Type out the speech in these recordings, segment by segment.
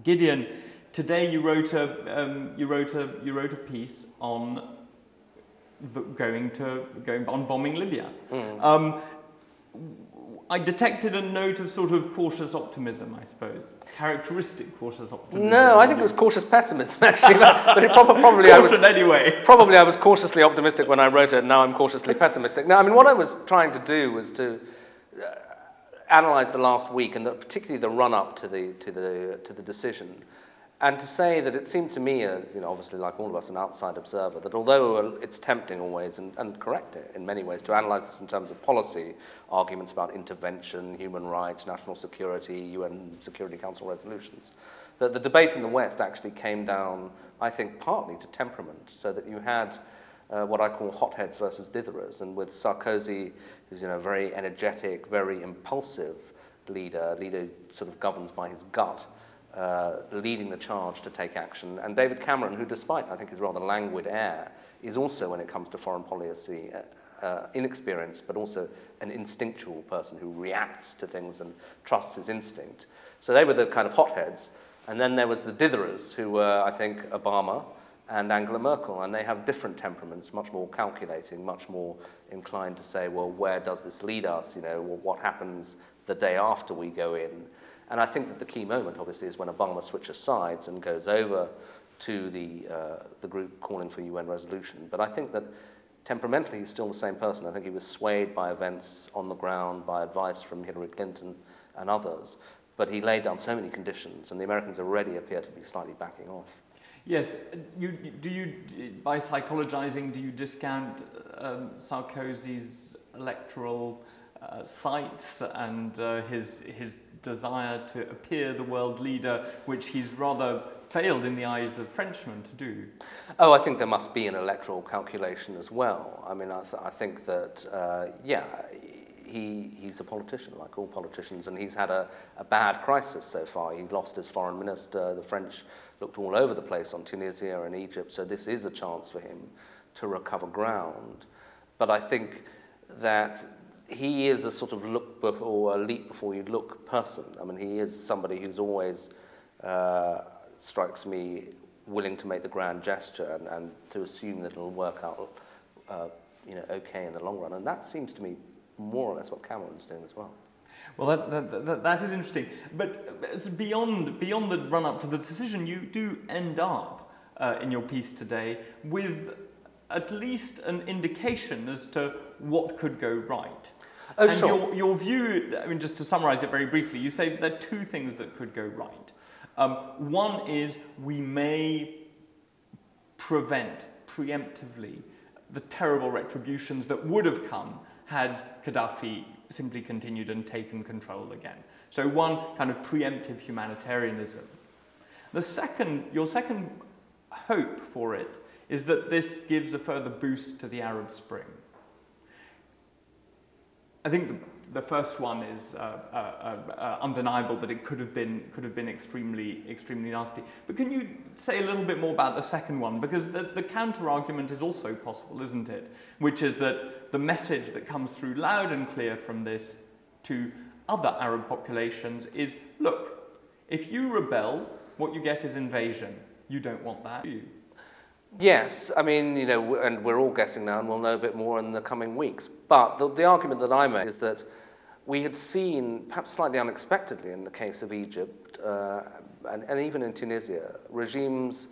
Gideon, today you wrote a piece on going on bombing Libya. I detected a note of sort of cautious optimism, I suppose. Characteristic cautious optimism. No, I think it was cautious pessimism, actually. But it probably Probably I was cautiously optimistic when I wrote it, and now I'm cautiously pessimistic. No, I mean, what I was trying to do was to analyse the last week, and particularly the run-up to the decision, and to say that it seemed to me, as obviously like all of us, an outside observer, that although it's tempting always, and correct in many ways, to analyse this in terms of policy, arguments about intervention, human rights, national security, UN Security Council resolutions, that the debate in the West actually came down, I think, partly to temperament, so that you had what I call hotheads versus ditherers, and with Sarkozy, who's a very energetic, very impulsive leader who sort of governs by his gut, leading the charge to take action, and David Cameron, who, despite I think his rather languid air, is also, when it comes to foreign policy, inexperienced, but also an instinctual person who reacts to things and trusts his instinct. So they were the kind of hotheads, and then there was the ditherers, who were, I think, Obama and Angela Merkel, and they have different temperaments, much more calculating, much more inclined to say, well, where does this lead us? What happens the day after we go in? And I think that the key moment, obviously, is when Obama switches sides and goes over to the group calling for UN resolution. But I think that temperamentally he's still the same person. I think he was swayed by events on the ground, by advice from Hillary Clinton and others. But he laid down so many conditions, and the Americans already appear to be slightly backing off. Yes. By psychologizing, do you discount Sarkozy's electoral sights and his desire to appear the world leader, which he's rather failed in the eyes of Frenchmen to do? Oh, I think there must be an electoral calculation as well. I mean, I think that, he's a politician, like all politicians, and he's had a bad crisis so far. He lost his foreign minister. The French looked all over the place on Tunisia and Egypt, so this is a chance for him to recover ground. But I think that he is a sort of look before, a leap before you look person. I mean, he is somebody who's always, strikes me, willing to make the grand gesture and to assume that it'll work out, okay in the long run. And that seems to me more or less what Cameron's doing as well. Well, that is interesting. But beyond the run-up to the decision, you do end up in your piece today with at least an indication as to what could go right. Oh, and sure. Your view, I mean, just to summarize it very briefly, you say there are two things that could go right. One is we may prevent preemptively the terrible retributions that would have come had Gaddafi simply continued and taken control again. So one kind of preemptive humanitarianism. Your second hope for it is that this gives a further boost to the Arab Spring. I think the first one is undeniable, that it could have been extremely nasty. But can you say a little bit more about the second one? Because the counter argument is also possible, isn't it? Which is that the message that comes through loud and clear from this to other Arab populations is, look, if you rebel, what you get is invasion. You don't want that, do you? Yes, I mean, and we're all guessing now, and we'll know a bit more in the coming weeks. But the argument that I make is that we had seen, perhaps slightly unexpectedly in the case of Egypt, and even in Tunisia, regimes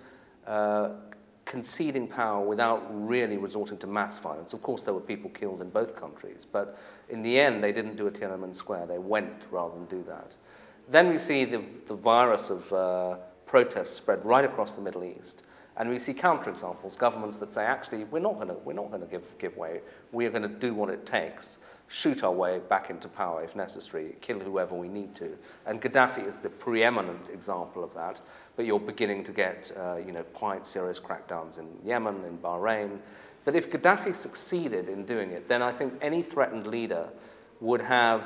conceding power without really resorting to mass violence. Of course, there were people killed in both countries, but in the end, they didn't do a Tiananmen Square. They went rather than do that. Then we see the virus of protests spread right across the Middle East. And we see counterexamples, governments that say, actually, we're not going to give way. We are going to do what it takes, shoot our way back into power if necessary, kill whoever we need to. And Gaddafi is the preeminent example of that. But you're beginning to get, quite serious crackdowns in Yemen, in Bahrain. That if Gaddafi succeeded in doing it, then I think any threatened leader would have,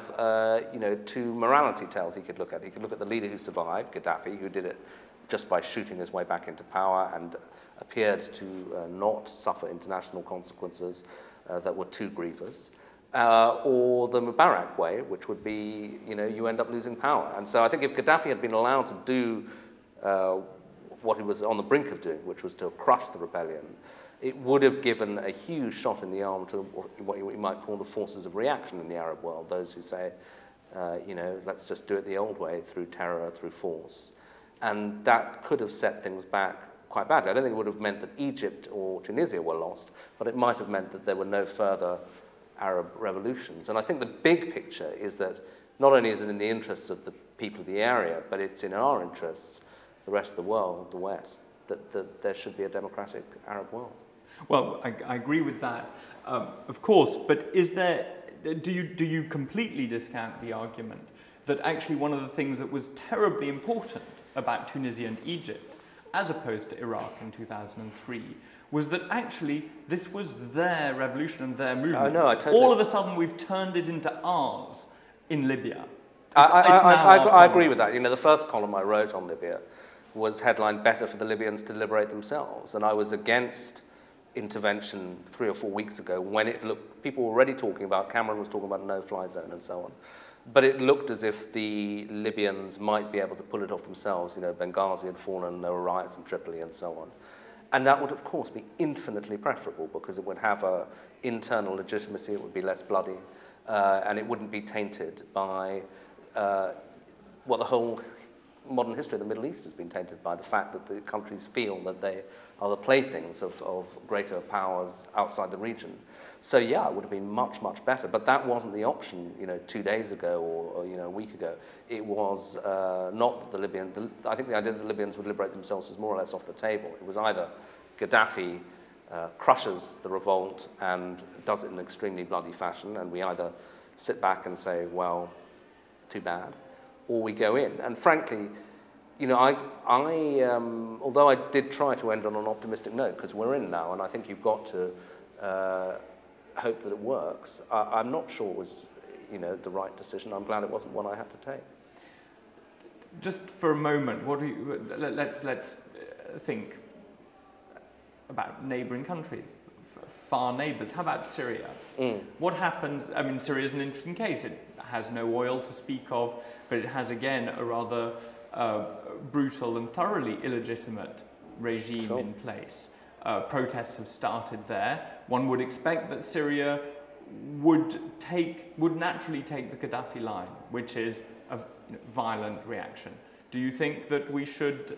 two morality tales he could look at. He could look at the leader who survived, Gaddafi, who did it just by shooting his way back into power and appeared to not suffer international consequences that were too grievous, or the Mubarak way, which would be, you end up losing power. And so I think if Gaddafi had been allowed to do what he was on the brink of doing, which was to crush the rebellion, it would have given a huge shot in the arm to what you might call the forces of reaction in the Arab world, those who say, let's just do it the old way, through terror, through force. And that could have set things back quite badly. I don't think it would have meant that Egypt or Tunisia were lost, but it might have meant that there were no further Arab revolutions. And I think the big picture is that not only is it in the interests of the people of the area, but it's in our interests, the rest of the world, the West, that there should be a democratic Arab world. Well, I agree with that, of course, but do you completely discount the argument that actually one of the things that was terribly important about Tunisia and Egypt, as opposed to Iraq in 2003, was that actually this was their revolution and their movement? Oh, no, I totally... All of a sudden we've turned it into ours in Libya. I agree with that. The first column I wrote on Libya was headlined "Better for the Libyans to Liberate Themselves," and I was against intervention 3 or 4 weeks ago when people were already talking about, Cameron was talking about a no-fly zone and so on. But it looked as if the Libyans might be able to pull it off themselves. Benghazi had fallen, there were riots in Tripoli and so on. And that would, of course, be infinitely preferable because it would have an internal legitimacy, it would be less bloody, and it wouldn't be tainted by what the whole modern history of the Middle East has been tainted by, the fact that the countries feel that they are the playthings of greater powers outside the region. So yeah, it would have been much, much better. But that wasn't the option, 2 days ago or a week ago. It was not the Libyan. I think the idea that the Libyans would liberate themselves is more or less off the table. It was either Gaddafi crushes the revolt and does it in an extremely bloody fashion, and we either sit back and say, well, too bad, or we go in. And frankly, although I did try to end on an optimistic note, because we're in now, and I think you've got to hope that it works, I'm not sure it was, the right decision. I'm glad it wasn't one I had to take. Just for a moment, let's think about neighbouring countries, far neighbours. How about Syria? What happens? I mean, Syria is an interesting case. It has no oil to speak of, but it has, again, a rather brutal and thoroughly illegitimate regime in place. Protests have started there. One would expect that Syria would naturally take the Gaddafi line, which is a violent reaction. Do you think that we should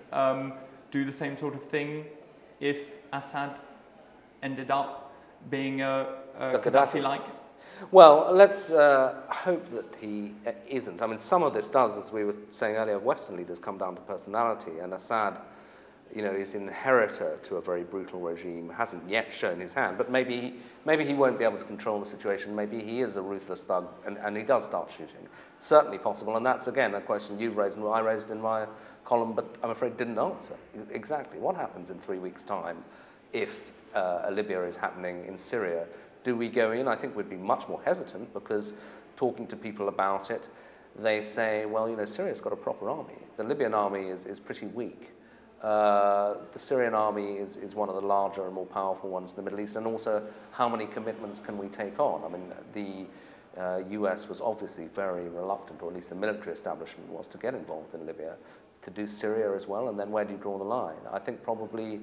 do the same sort of thing if Assad ended up being a Gaddafi-like? Well, let's hope that he isn't. I mean, some of this does, as we were saying earlier, Western leaders come down to personality, and Assad, is inheritor to a very brutal regime, hasn't yet shown his hand, but maybe he won't be able to control the situation. Maybe he is a ruthless thug, and he does start shooting. Certainly possible, and that's, again, a question you've raised and I raised in my column, but I'm afraid didn't answer. Exactly. What happens in 3 weeks' time if Libya is happening in Syria? Do we go in? I think we'd be much more hesitant because talking to people about it, they say, well, Syria's got a proper army. The Libyan army is pretty weak. The Syrian army is one of the larger and more powerful ones in the Middle East, and also how many commitments can we take on? I mean, the US was obviously very reluctant, or at least the military establishment was, to get involved in Libya. To do Syria as well, and then where do you draw the line? I think probably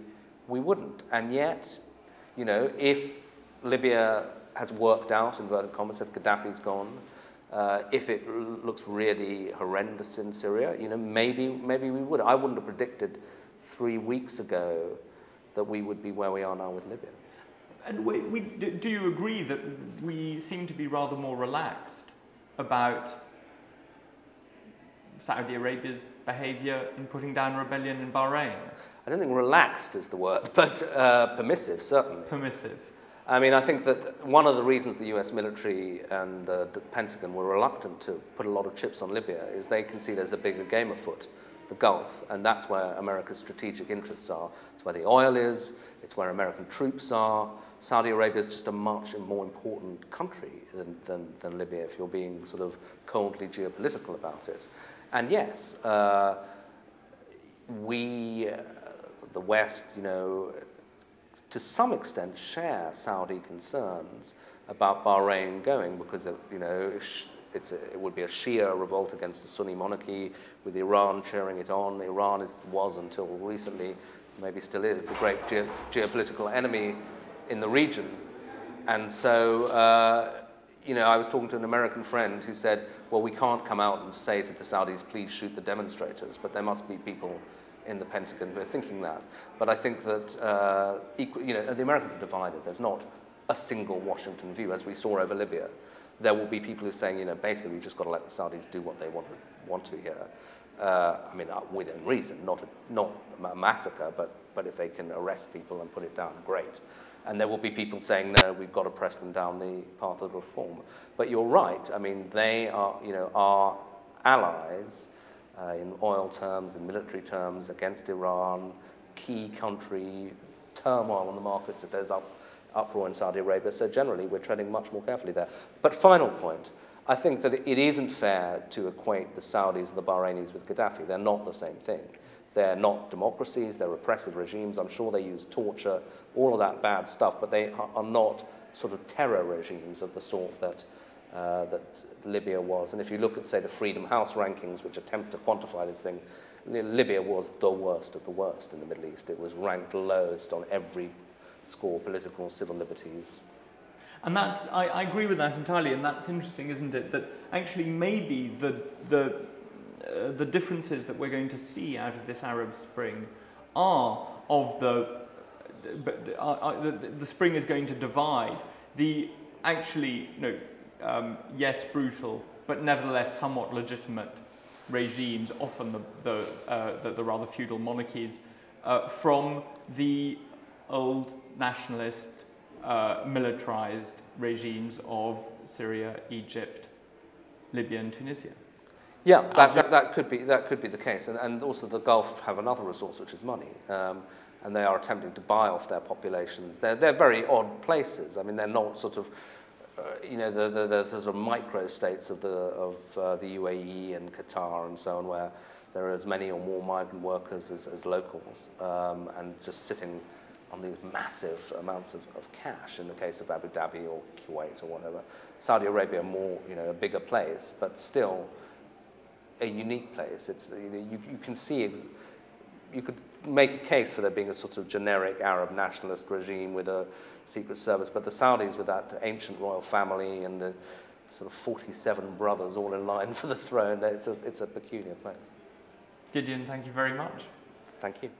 we wouldn't. And yet, if Libya has worked out, inverted commas, if Gaddafi's gone, if it looks really horrendous in Syria, maybe we would. I wouldn't have predicted 3 weeks ago that we would be where we are now with Libya. And do you agree that we seem to be rather more relaxed about Saudi Arabia's behaviour in putting down rebellion in Bahrain? I don't think relaxed is the word, but permissive, certainly. Permissive. I mean, I think that one of the reasons the US military and the Pentagon were reluctant to put a lot of chips on Libya is they can see there's a bigger game afoot, the Gulf, and that's where America's strategic interests are. It's where the oil is, it's where American troops are. Saudi Arabia is just a much more important country than Libya, if you're being sort of coldly geopolitical about it. And yes, we, the West, to some extent share Saudi concerns about Bahrain going because of, it would be a Shia revolt against a Sunni monarchy, with Iran cheering it on. Iran was until recently, maybe still is, the great geopolitical enemy in the region. And so, you know, I was talking to an American friend who said, well, we can't come out and say to the Saudis, please shoot the demonstrators, but there must be people in the Pentagon who are thinking that. But I think that, you know, the Americans are divided. There's not a single Washington view, as we saw over Libya. There will be people who are saying, you know, basically we've just got to let the Saudis do what they want to here. I mean, within reason, not a massacre, but if they can arrest people and put it down, great. And there will be people saying, no, we've got to press them down the path of reform. But you're right. I mean, they are, you know, our allies in oil terms, in military terms, against Iran, key country, turmoil on the markets if there's uproar in Saudi Arabia. So generally, we're treading much more carefully there. But final point, I think that it isn't fair to equate the Saudis and the Bahrainis with Gaddafi. They're not the same thing. They're not democracies, they're repressive regimes. I'm sure they use torture, all of that bad stuff, but they are not sort of terror regimes of the sort that Libya was. And if you look at, say, the Freedom House rankings, which attempt to quantify this thing, Libya was the worst of the worst in the Middle East. It was ranked lowest on every score, political, civil liberties. And that's, I agree with that entirely, and that's interesting, isn't it, that actually maybe the differences that we're going to see out of this Arab Spring are of the spring is going to divide the actually, you know, yes, brutal, but nevertheless somewhat legitimate regimes, often the rather feudal monarchies, from the old nationalist, militarized regimes of Syria, Egypt, Libya, and Tunisia. Yeah, that could be the case, and also the Gulf have another resource, which is money, and they are attempting to buy off their populations. They're very odd places. I mean, they're not sort of, you know, the sort of micro states of the UAE and Qatar and so on, where there are as many or more migrant workers as locals, and just sitting on these massive amounts of cash. In the case of Abu Dhabi or Kuwait or whatever, Saudi Arabia more, you know, a bigger place, but still a unique place. It's, you know, you can see, you could make a case for there being a sort of generic Arab nationalist regime with a secret service, but the Saudis with that ancient royal family and the sort of 47 brothers all in line for the throne, it's a peculiar place. Gideon, thank you very much. Thank you.